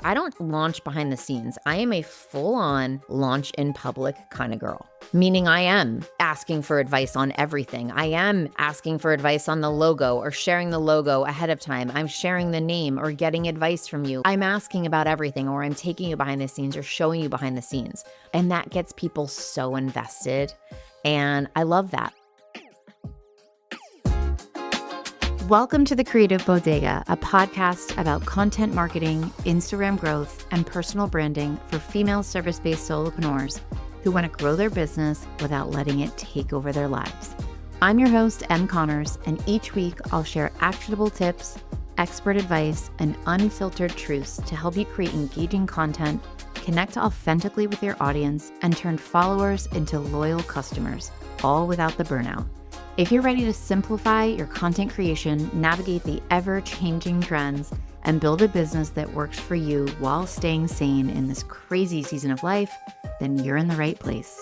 I don't launch behind the scenes. I am a full-on launch in public kind of girl, meaning I am asking for advice on everything. I am asking for advice on the logo or sharing the logo ahead of time. I'm sharing the name or getting advice from you. I'm asking about everything, or I'm taking you behind the scenes or showing you behind the scenes. And that gets people so invested. And I love that. Welcome to the Creative Bodega, a podcast about content marketing, Instagram growth, and personal branding for female service-based solopreneurs who want to grow their business without letting it take over their lives. I'm your host, Em Connors, and each week I'll share actionable tips, expert advice, and unfiltered truths to help you create engaging content, connect authentically with your audience, and turn followers into loyal customers, all without the burnout. If you're ready to simplify your content creation, navigate the ever-changing trends, and build a business that works for you while staying sane in this crazy season of life, then you're in the right place.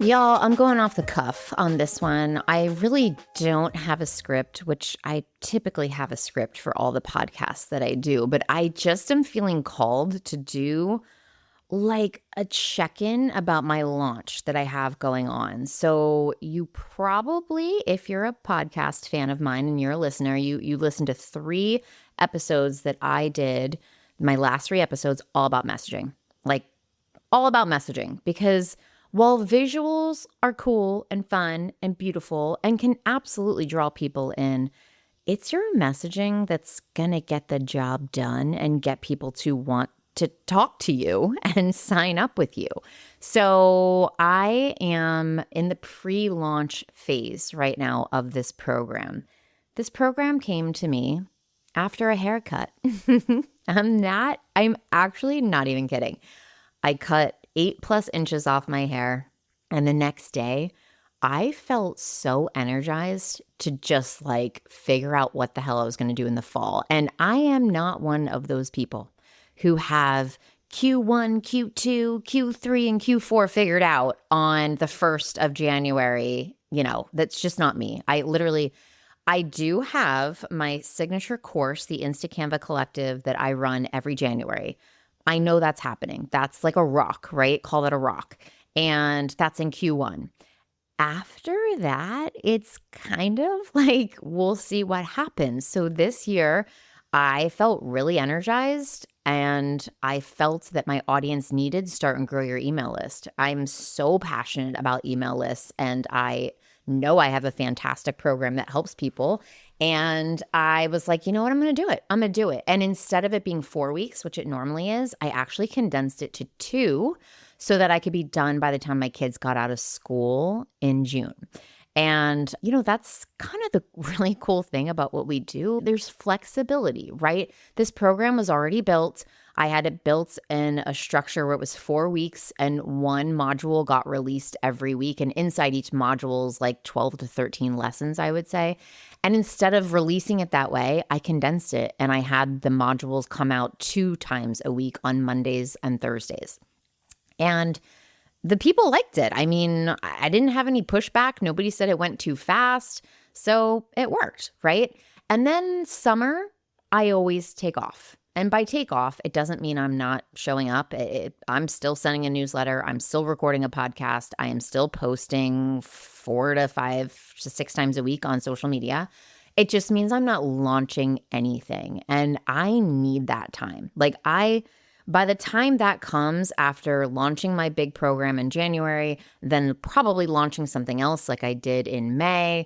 Y'all, I'm going off the cuff on this one. I really don't have a script, which I typically have a script for all the podcasts that I do, but I just am feeling called to do like a check-in about my launch that I have going on. So you probably, if you're a podcast fan of mine and you're a listener, you listened to 3 episodes that I did, my last 3 episodes, all about messaging. Like all about messaging, because while visuals are cool and fun and beautiful and can absolutely draw people in, it's your messaging that's gonna get the job done and get people to want to talk to you and sign up with you. So I am in the pre-launch phase right now of this program. This program came to me after a haircut. I'm actually not even kidding. I cut 8+ inches off my hair, and the next day I felt so energized to just like figure out what the hell I was going to do in the fall. And I am not one of those people who have Q1, Q2, Q3, and Q4 figured out on the 1st of January. You know, that's just not me. I do have my signature course, the Insta Canva Collective, that I run every January. I know that's happening. That's like a rock, right? Call that a rock. And that's in Q1. After that, it's kind of like, we'll see what happens. So this year, I felt really energized, and I felt that my audience needed start and grow your email list. I'm so passionate about email lists, and I know I have a fantastic program that helps people. And I was like, you know what? I'm going to do it. I'm going to do it. And instead of it being 4 weeks, which it normally is, I actually condensed it to 2 so that I could be done by the time my kids got out of school in June. And, you know, that's kind of the really cool thing about what we do. There's flexibility, right? This program was already built. I had it built in a structure where it was 4 weeks and 1 module got released every week. And inside each module is like 12 to 13 lessons, I would say. And instead of releasing it that way, I condensed it and I had the modules come out 2 times a week on Mondays and Thursdays. And the people liked it. I mean, I didn't have any pushback. Nobody said it went too fast. So it worked, right? And then summer, I always take off. And by take off, it doesn't mean I'm not showing up. I'm still sending a newsletter. I'm still recording a podcast. I am still posting 4 to 5 to 6 times a week on social media. It just means I'm not launching anything. And I need that time. By the time that comes after launching my big program in January, then probably launching something else like I did in May,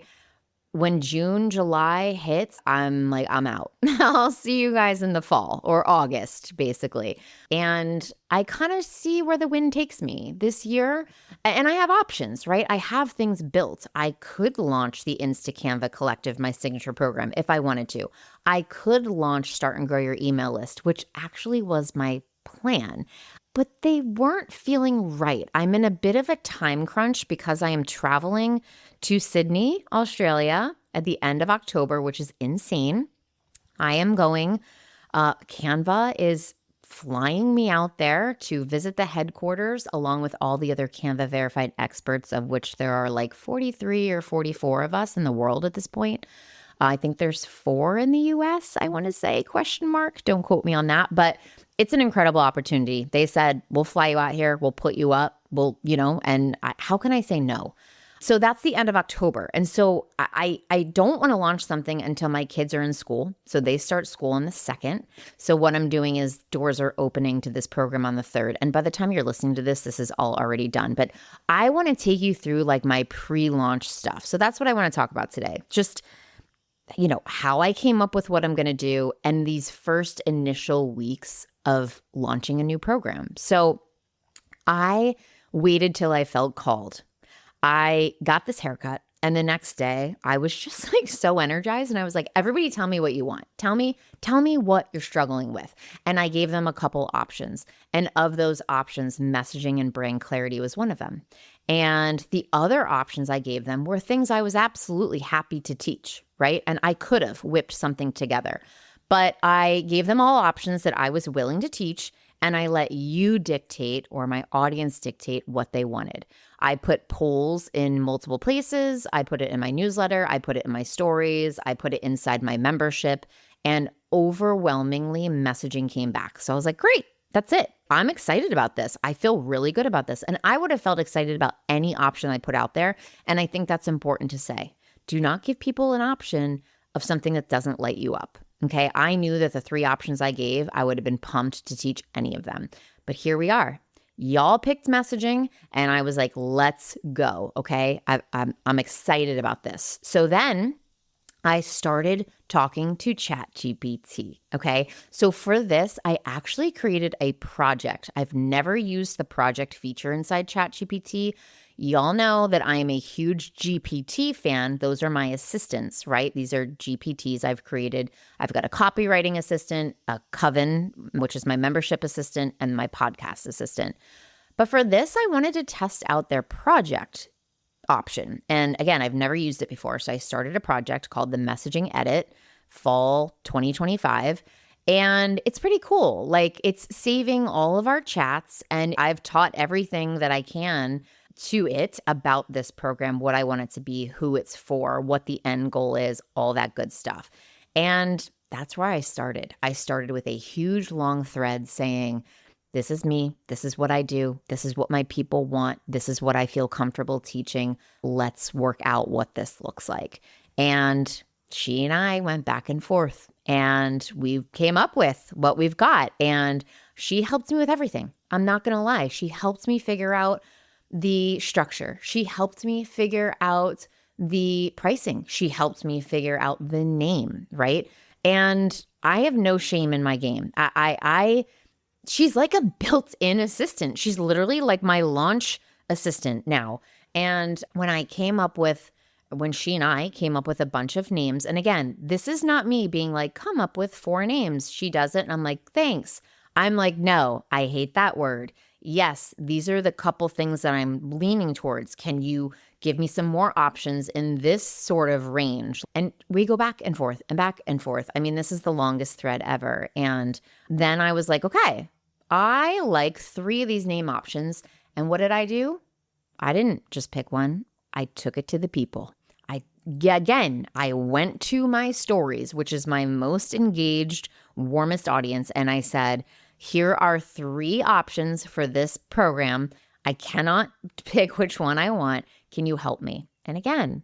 when June, July hits, I'm like, I'm out. I'll see you guys in the fall or August, basically. And I kind of see where the wind takes me this year. And I have options, right? I have things built. I could launch the Insta Canva Collective, my signature program, if I wanted to. I could launch Start and Grow Your Email List, which actually was my plan. But they weren't feeling right. I'm in a bit of a time crunch because I am traveling to Sydney, Australia at the end of October, which is insane. I am going. Canva is flying me out there to visit the headquarters along with all the other Canva verified experts, of which there are like 43 or 44 of us in the world at this point. I think there's 4 in the US, I want to say, question mark. Don't quote me on that, but it's an incredible opportunity. They said, we'll fly you out here, we'll put you up, how can I say no? So that's the end of October. And so I don't want to launch something until my kids are in school. So they start school on the 2nd. So what I'm doing is doors are opening to this program on the 3rd. And by the time you're listening to this, this is all already done. But I want to take you through like my pre-launch stuff. So that's what I want to talk about today. Just, how I came up with what I'm going to do and these first initial weeks of launching a new program. So I waited till I felt called. I got this haircut, and the next day I was just like so energized, and I was like, everybody tell me what you want. Tell me what you're struggling with. And I gave them a couple options. And of those options, messaging and brand clarity was one of them. And the other options I gave them were things I was absolutely happy to teach, right? And I could have whipped something together, but I gave them all options that I was willing to teach. And I let you dictate, or my audience dictate, what they wanted. I put polls in multiple places. I put it in my newsletter. I put it in my stories. I put it inside my membership. And overwhelmingly, messaging came back. So I was like, great, that's it. I'm excited about this. I feel really good about this. And I would have felt excited about any option I put out there. And I think that's important to say. Do not give people an option of something that doesn't light you up. Okay, I knew that the 3 options I gave, I would have been pumped to teach any of them. But here we are. Y'all picked messaging, and I was like, let's go. Okay, I'm excited about this. So then I started talking to ChatGPT. Okay, so for this, I actually created a project. I've never used the project feature inside ChatGPT. Y'all know that I am a huge GPT fan. Those are my assistants, right? These are GPTs I've created. I've got a copywriting assistant, a Coven, which is my membership assistant, and my podcast assistant. But for this, I wanted to test out their project option. And again, I've never used it before. So I started a project called the Messaging Edit Fall 2025. And it's pretty cool. Like, it's saving all of our chats, and I've taught everything that I can to it about this program, what I want it to be, who it's for, what the end goal is, all that good stuff. And that's where I started. I started with a huge long thread saying, this is me. This is what I do. This is what my people want. This is what I feel comfortable teaching. Let's work out what this looks like. And she and I went back and forth, and we came up with what we've got. And she helped me with everything. I'm not going to lie. She helped me figure out the structure. She helped me figure out the pricing. She helped me figure out the name, right? And I have no shame in my game. She's like a built-in assistant. She's literally like my launch assistant now. And when she and I came up with a bunch of names, and again, this is not me being like, come up with 4 names. She does it. And I'm like, thanks. I'm like, no, I hate that word. Yes, these are the couple things that I'm leaning towards. Can you give me some more options in this sort of range? And we go back and forth and back and forth. I mean, this is the longest thread ever. And then I was like, okay, I like 3 of these name options. And what did I do? I didn't just pick one. I took it to the people. I went to my stories, which is my most engaged, warmest audience. And I said, here are 3 options for this program. I cannot pick which one I want. Can you help me? And again,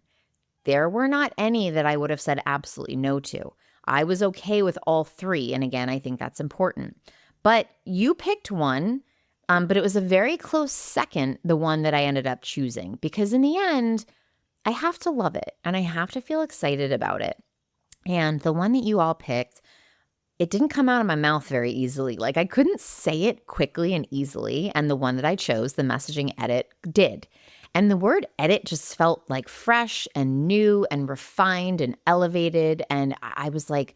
there were not any that I would have said absolutely no to. I was okay with all 3. And again, I think that's important. But you picked one, but it was a very close second, the one that I ended up choosing. Because in the end, I have to love it and I have to feel excited about it. And the one that you all picked, it didn't come out of my mouth very easily. Like, I couldn't say it quickly and easily. And the one that I chose, the Messaging Edit, did. And the word edit just felt like fresh and new and refined and elevated. And I was like,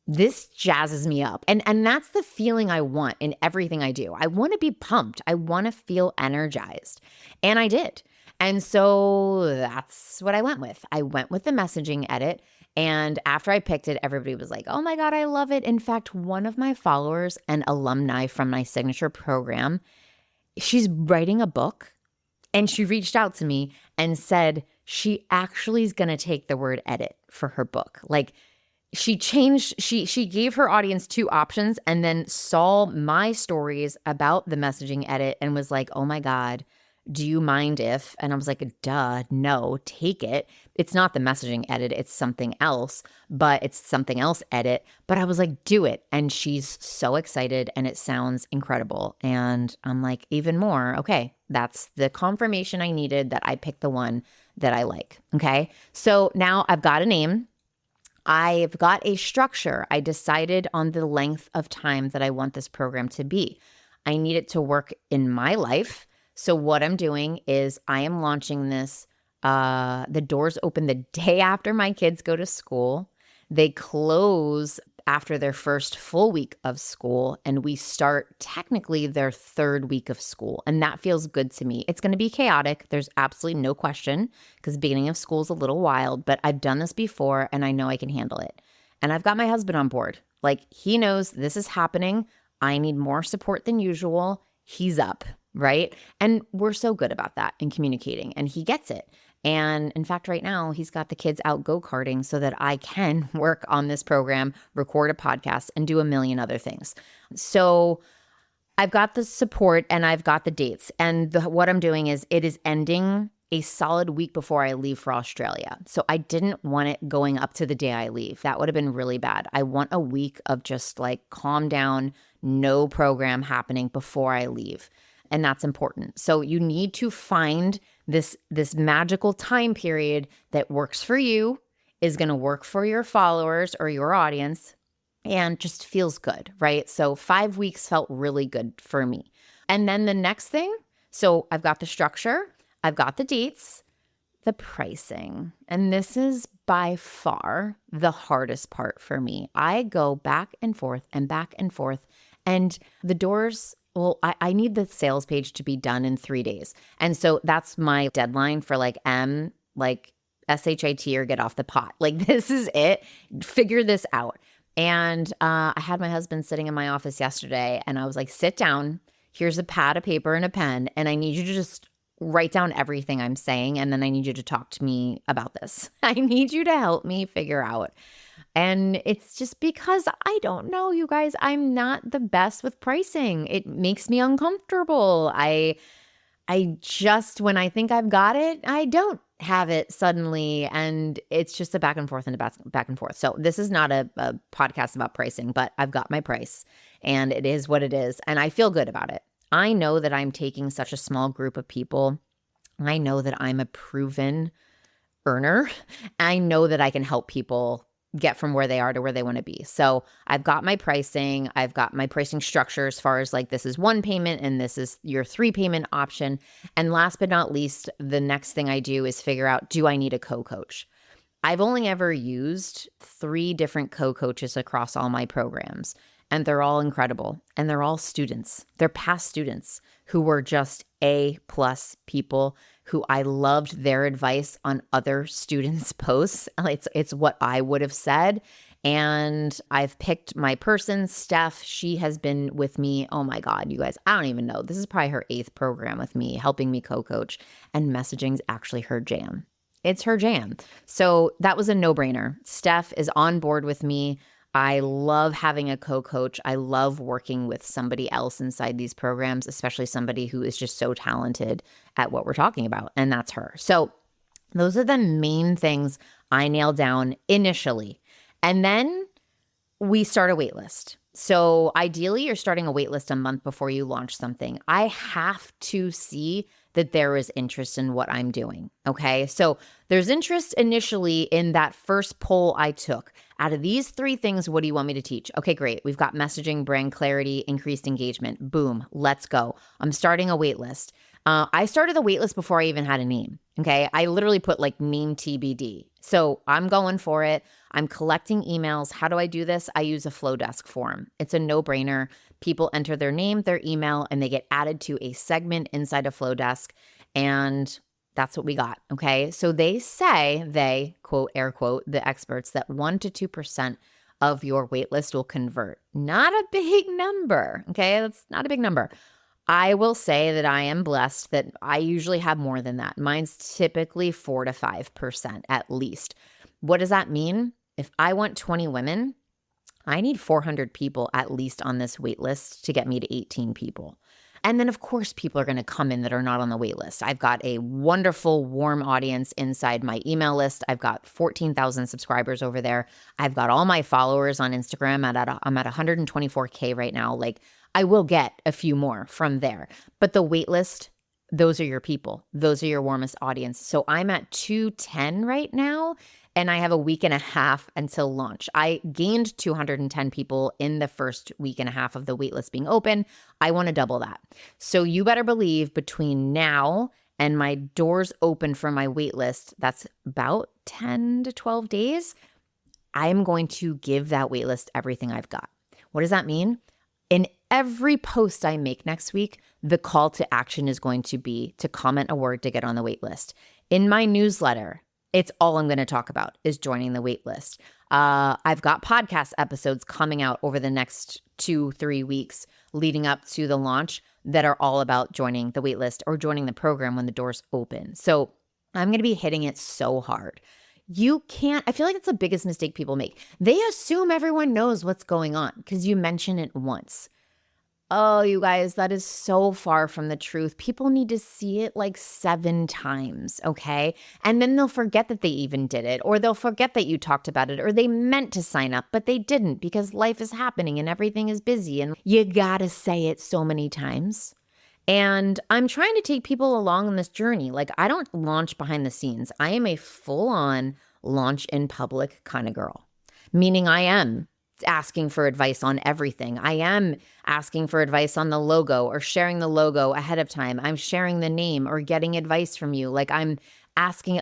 this jazzes me up. And that's the feeling I want in everything I do. I want to be pumped. I want to feel energized. And I did. And so that's what I went with. I went with the Messaging Edit. And after I picked it, everybody was like, oh my God, I love it. In fact, one of my followers and alumni from my signature program, she's writing a book, and she reached out to me and said she actually is going to take the word edit for her book. Like she gave her audience two options and then saw my stories about the messaging edit and was like, oh my God, do you mind if? And I was like, duh, no, take it. It's not the messaging edit, it's something else, but it's something else edit. But I was like, do it. And she's so excited and it sounds incredible. And I'm like, even more, okay, that's the confirmation I needed that I picked the one that I like. Okay. So now I've got a name. I've got a structure. I decided on the length of time that I want this program to be. I need it to work in my life. So what I'm doing is I am launching this. The doors open the day after my kids go to school. They close after their first full week of school, and we start technically their third week of school. And that feels good to me. It's going to be chaotic. There's absolutely no question because the beginning of school is a little wild, but I've done this before and I know I can handle it. And I've got my husband on board. Like he knows this is happening. I need more support than usual. He's up, right? And we're so good about that in communicating and he gets it. And in fact, right now, he's got the kids out go-karting so that I can work on this program, record a podcast, and do a million other things. So I've got the support and I've got the dates. And what I'm doing is it is ending a solid week before I leave for Australia. So I didn't want it going up to the day I leave. That would have been really bad. I want a week of just like calm down, no program happening before I leave. And that's important. So you need to find this magical time period that works for you, is going to work for your followers or your audience, and just feels good, right? So 5 weeks felt really good for me. And then the next thing, so I've got the structure, I've got the dates, the pricing. And this is by far the hardest part for me. I go back and forth and back and forth, and the doors. Well, I need the sales page to be done in 3 days. And so that's my deadline for like SHIT or get off the pot. Like this is it. Figure this out. And I had my husband sitting in my office yesterday and I was like, sit down. Here's a pad of paper and a pen. And I need you to just write down everything I'm saying. And then I need you to talk to me about this. I need you to help me figure out. And it's just because I don't know, you guys, I'm not the best with pricing. It makes me uncomfortable. I just, when I think I've got it, I don't have it suddenly. And it's just a back and forth and a back and forth. So this is not a podcast about pricing, but I've got my price and it is what it is. And I feel good about it. I know that I'm taking such a small group of people. I know that I'm a proven earner. I know that I can help people get from where they are to where they want to be. So I've got my pricing. I've got my pricing structure as far as like, this is one payment and this is your 3 payment option. And last but not least, the next thing I do is figure out, do I need a co-coach? I've only ever used 3 different co-coaches across all my programs, and they're all incredible. And they're all students. They're past students who were just A+ people who I loved their advice on other students' posts. It's what I would have said. And I've picked my person, Steph. She has been with me. Oh my God, you guys, I don't even know. This is probably her 8th program with me, helping me co-coach. And messaging's actually her jam. It's her jam. So that was a no-brainer. Steph is on board with me. I love having a co-coach. I love working with somebody else inside these programs, especially somebody who is just so talented at what we're talking about, and that's her. So those are the main things I nailed down initially. And then we start a waitlist. So ideally, you're starting a waitlist a month before you launch something. I have to see that there is interest in what I'm doing, okay? So there's interest initially in that first poll I took. Out of these 3 things, what do you want me to teach? Okay, great. We've got messaging, brand clarity, increased engagement. Boom, let's go. I'm starting a waitlist. I started the waitlist before I even had a name, okay? I literally put like name TBD. So I'm going for it. I'm collecting emails. How do I do this? I use a Flowdesk form. It's a no-brainer. People enter their name, their email, and they get added to a segment inside of Flowdesk. And that's what we got, okay? So they quote, air quote, the experts, that 1% to 2% of your waitlist will convert. Not a big number, okay? That's not a big number. I will say that I am blessed that I usually have more than that. Mine's typically 4 to 5% at least. What does that mean? If I want 20 women, I need 400 people at least on this wait list to get me to 18 people. And then, of course, people are going to come in that are not on the wait list. I've got a wonderful, warm audience inside my email list. I've got 14,000 subscribers over there. I've got all my followers on Instagram. I'm at 124K right now. Like, I will get a few more from there. But the wait list, those are your people. Those are your warmest audience. So I'm at 210 right now, and I have a week and a half until launch. I gained 210 people in the first week and a half of the waitlist being open. I want to double that. So you better believe between now and my doors open for my waitlist, that's about 10 to 12 days, I am going to give that waitlist everything I've got. What does that mean? In every post I make next week, the call to action is going to be to comment a word to get on the waitlist. In my newsletter, it's all I'm going to talk about is joining the waitlist. I've got podcast episodes coming out over the next 2-3 weeks leading up to the launch that are all about joining the waitlist or joining the program when the doors open. So I'm going to be hitting it so hard. I feel like it's the biggest mistake people make. They assume everyone knows what's going on because you mention it once. Oh, you guys, that is so far from the truth. People need to see it like 7 times, okay? And then they'll forget that they even did it, or they'll forget that you talked about it, or they meant to sign up, but they didn't because life is happening and everything is busy. And you gotta say it so many times. And I'm trying to take people along on this journey. Like, I don't launch behind the scenes. I am a full-on launch in public kind of girl, meaning I am asking for advice on everything. I am asking for advice on the logo or sharing the logo ahead of time. I'm sharing the name or getting advice from you. Like, I'm asking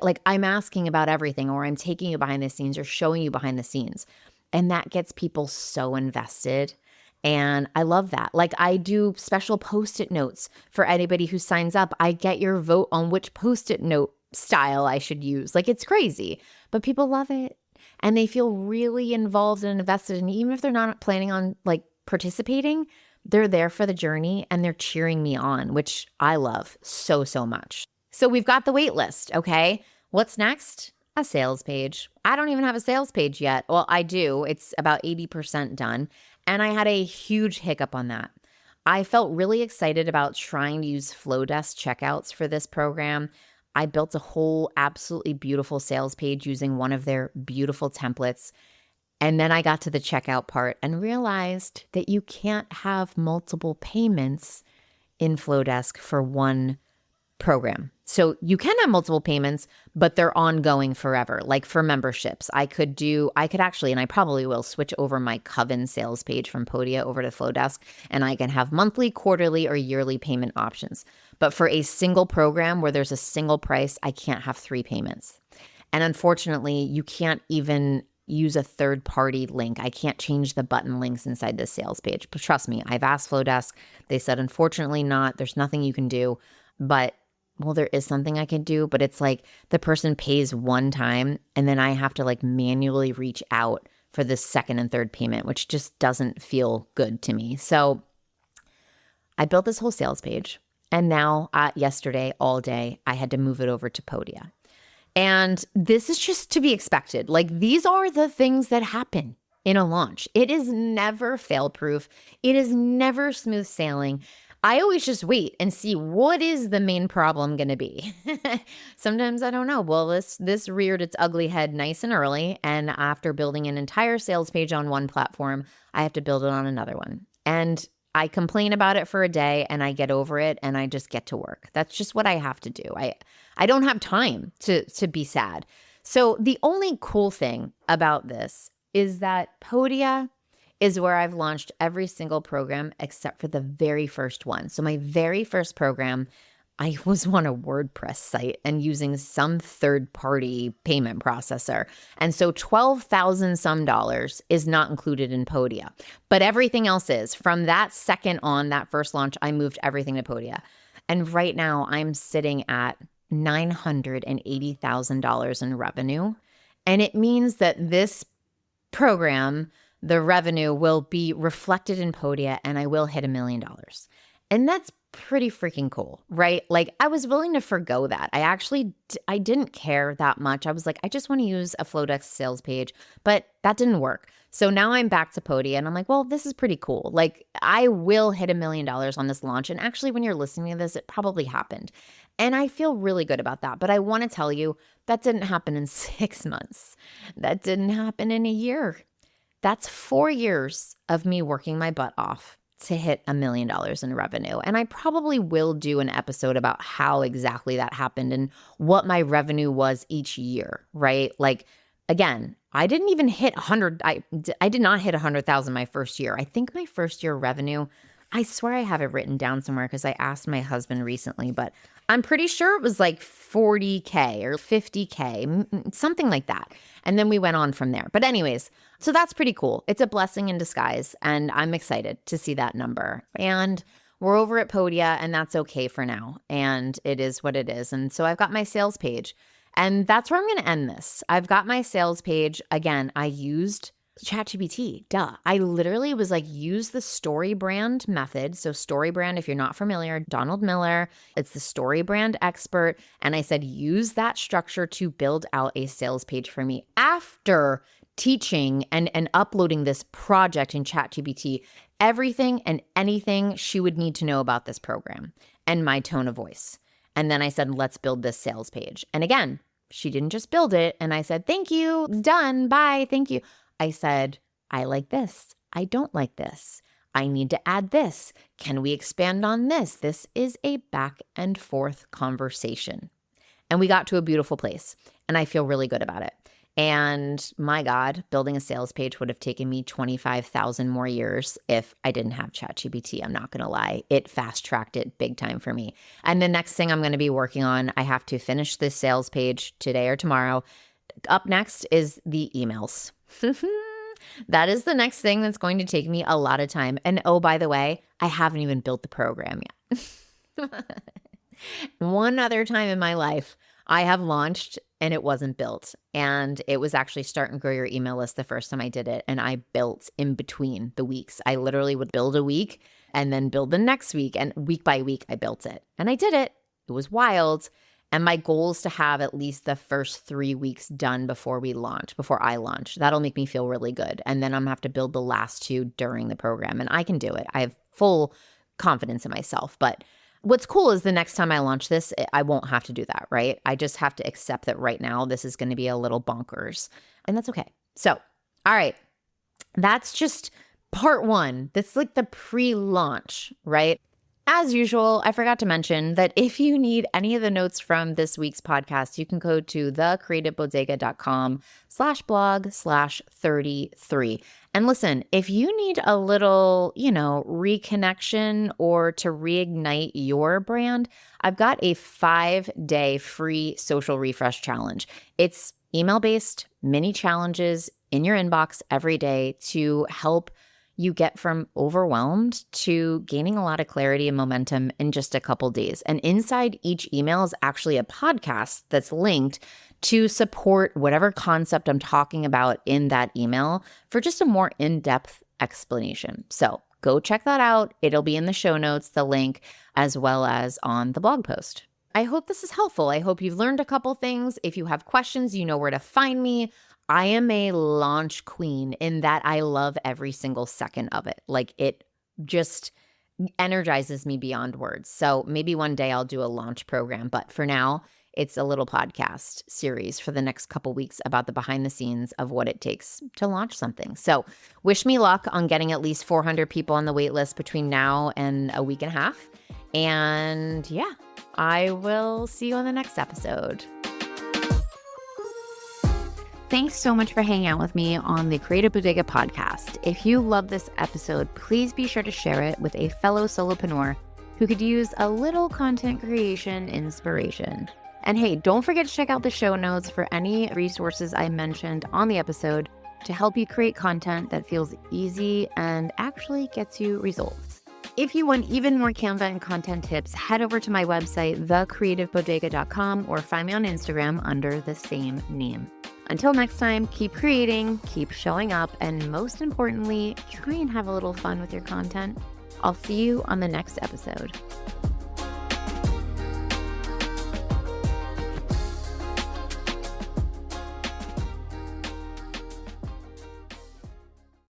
about everything, or I'm taking you behind the scenes or showing you behind the scenes. And that gets people so invested. And I love that. Like, I do special Post-it notes for anybody who signs up. I get your vote on which Post-it note style I should use. Like, it's crazy, but people love it. And they feel really involved and invested. And even if they're not planning on like participating, they're there for the journey and they're cheering me on, which I love so, so much. So we've got the wait list. Okay. What's next? A sales page. I don't even have a sales page yet. Well, I do. It's about 80% done. And I had a huge hiccup on that. I felt really excited about trying to use Flowdesk checkouts for this program. I built a whole absolutely beautiful sales page using one of their beautiful templates. And then I got to the checkout part and realized that you can't have multiple payments in Flowdesk for one program. So you can have multiple payments, but they're ongoing forever. Like for memberships, I could actually, and I probably will, switch over my Coven sales page from Podia over to Flowdesk, and I can have monthly, quarterly, or yearly payment options. But for a single program where there's a single price, I can't have 3 payments. And unfortunately, you can't even use a third-party link. I can't change the button links inside the sales page. But trust me, I've asked Flowdesk. They said, unfortunately not. There's nothing you can do. But well, there is something I can do, but it's like the person pays one time and then I have to like manually reach out for the second and third payment, which just doesn't feel good to me. So I built this whole sales page, and now yesterday, all day, I had to move it over to Podia. And this is just to be expected. Like, these are the things that happen in a launch. It is never fail-proof. It is never smooth sailing. I always just wait and see what is the main problem going to be. Sometimes I don't know. Well, this reared its ugly head nice and early. And after building an entire sales page on one platform, I have to build it on another one. And I complain about it for a day and I get over it and I just get to work. That's just what I have to do. I don't have time to be sad. So the only cool thing about this is that Podia is where I've launched every single program except for the very first one. So my very first program, I was on a WordPress site and using some third-party payment processor. And so $12,000 some is not included in Podia. But everything else is. From that second on, that first launch, I moved everything to Podia. And right now I'm sitting at $980,000 in revenue. And it means that this program, the revenue will be reflected in Podia and I will hit $1 million. And that's pretty freaking cool, right? Like I was willing to forgo that. I didn't care that much. I was like, I just want to use a Flowdesk sales page, but that didn't work. So now I'm back to Podia and I'm like, well, this is pretty cool. Like I will hit $1 million on this launch. And actually, when you're listening to this, it probably happened. And I feel really good about that. But I want to tell you that didn't happen in 6 months. That didn't happen in a year. That's 4 years of me working my butt off to hit $1 million in revenue. And I probably will do an episode about how exactly that happened and what my revenue was each year, right? Like, again, I didn't even hit 100. I did not hit 100,000 my first year. I think my first year revenue, I swear I have it written down somewhere because I asked my husband recently, but I'm pretty sure it was like 40K or 50K, something like that. And then we went on from there. But anyways, so that's pretty cool. It's a blessing in disguise. And I'm excited to see that number. And we're over at Podia and that's okay for now. And it is what it is. And so I've got my sales page and that's where I'm going to end this. I've got my sales page. Again, I used ChatGPT, duh. I literally was like, use the StoryBrand method. So StoryBrand, if you're not familiar, Donald Miller, it's the StoryBrand expert. And I said, use that structure to build out a sales page for me after teaching and uploading this project in ChatGPT, everything and anything she would need to know about this program and my tone of voice. And then I said, let's build this sales page. And again, she didn't just build it. And I said, thank you, done, bye, thank you. I said, I like this. I don't like this. I need to add this. Can we expand on this? This is a back and forth conversation. And we got to a beautiful place. And I feel really good about it. And my God, building a sales page would have taken me 25,000 more years if I didn't have ChatGPT. I'm not going to lie. It fast-tracked it big time for me. And the next thing I'm going to be working on, I have to finish this sales page today or tomorrow. Up next is the emails. That is the next thing that's going to take me a lot of time. And oh, by the way, I haven't even built the program yet. One other time in my life, I have launched and it wasn't built. And it was actually Start and Grow Your Email List the first time I did it. And I built in between the weeks. I literally would build a week and then build the next week. And week by week, I built it. And I did it. It was wild. And my goal is to have at least the first 3 weeks done before I launch. That'll make me feel really good. And then I'm gonna have to build the last 2 during the program. And I can do it. I have full confidence in myself. But what's cool is the next time I launch this, I won't have to do that, right? I just have to accept that right now this is gonna be a little bonkers. And that's okay. So, all right. That's just part 1. That's like the pre-launch, right? As usual, I forgot to mention that if you need any of the notes from this week's podcast, you can go to thecreativebodega.com/blog/33. And listen, if you need a little, reconnection or to reignite your brand, I've got a 5-day free social refresh challenge. It's email-based mini challenges in your inbox every day to help you get from overwhelmed to gaining a lot of clarity and momentum in just a couple days. And inside each email is actually a podcast that's linked to support whatever concept I'm talking about in that email for just a more in-depth explanation. So go check that out. It'll be in the show notes, the link, as well as on the blog post. I hope this is helpful. I hope you've learned a couple things. If you have questions, you know where to find me. I am a launch queen in that I love every single second of it. Like it just energizes me beyond words. So maybe one day I'll do a launch program, but for now, it's a little podcast series for the next couple weeks about the behind the scenes of what it takes to launch something. So wish me luck on getting at least 400 people on the wait list between now and a week and a half. And yeah, I will see you on the next episode. Thanks so much for hanging out with me on the Creative Bodega podcast. If you love this episode, please be sure to share it with a fellow solopreneur who could use a little content creation inspiration. And hey, don't forget to check out the show notes for any resources I mentioned on the episode to help you create content that feels easy and actually gets you results. If you want even more Canva and content tips, head over to my website, thecreativebodega.com, or find me on Instagram under the same name. Until next time, keep creating, keep showing up, and most importantly, try and have a little fun with your content. I'll see you on the next episode.